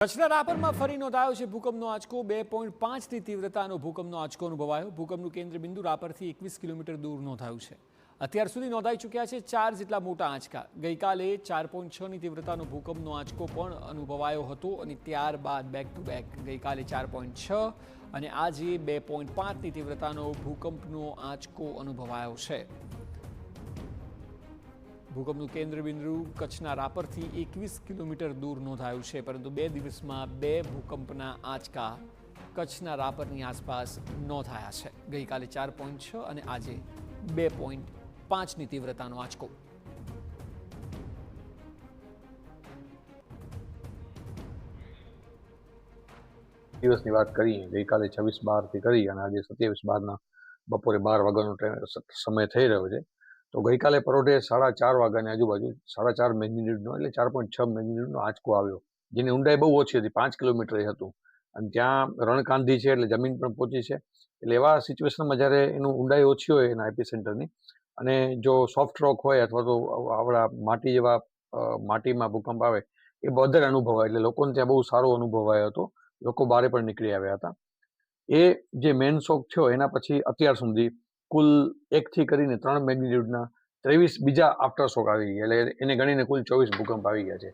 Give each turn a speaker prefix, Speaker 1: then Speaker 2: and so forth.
Speaker 1: કચ્છના રાપરમાં ફરી નોંધાયો છે ભૂકંપનો આંચકો 2.5ની તીવ્રતાનો ભૂકંપનો આંચકો અનુભવાયો। ભૂકંપનું કેન્દ્ર બિંદુ રાપરથી 21 કિલોમીટર દૂર નોંધાયું છે। અત્યાર સુધી નોંધાઈ ચૂક્યા છે 4 જેટલા મોટા આંચકા। ગઈકાલે 4.6ની તીવ્રતાનો ભૂકંપનો આંચકો પણ અનુભવાયો હતો અને ત્યારબાદ બેક ટુ બેક ગઈકાલે 4.6 અને આજે 2.5ની તીવ્રતાનો ભૂકંપનો આંચકો અનુભવાયો છે। ભૂકંપનું કેન્દ્ર બિંદુ કચ્છના રાપરથી 21 કિલોમીટર દૂર નોંધાયું છે, પરંતુ 2 દિવસમાં 2 ભૂકંપના આંચકા કચ્છના રાપરની આસપાસ નોંધાયા છે। ગઈકાલે 4.6 અને આજે 2.5ની તીવ્રતાનો આંચકો।
Speaker 2: દિવસની વાત કરીએ, ગઈકાલે 26/12થી કરી અને આજે 27/12ના બપોરે 12 વાગ્યાનો સમય થઈ રહ્યો છે। તો ગઈકાલે પરોઢે 4:30 વાગ્યાની આજુબાજુ 4.5 મેગ્નિટ્યુડનો એટલે 4.6 મેગ્નિટ્યુડનો આંચકો આવ્યો, જેની ઊંડાઈ બહુ ઓછી હતી, 5 કિલોમીટર હતું અને ત્યાં રણકાંધી છે એટલે જમીન પણ પહોંચી છે। એટલે એવા સિચ્યુએશનમાં જ્યારે એનું ઊંડાઈ ઓછી હોય એના એપિસેન્ટરની અને જો સોફ્ટ રોક હોય અથવા તો આવડા માટી જેવા માટીમાં ભૂકંપ આવે એ વધારે અનુભવાય, એટલે લોકોને ત્યાં બહુ સારો અનુભવાયો હતો। લોકો બહાર પણ નીકળી આવ્યા હતા। એ જે મેઇન શોક થયો એના પછી અત્યાર સુધી કુલ 1થી કરીને 3 મેગ્નિટ્યુડના 23 બીજા આફ્ટર શોક આવી ગયા, એટલે એને ગણીને કુલ 24 ભૂકંપ આવી ગયા છે।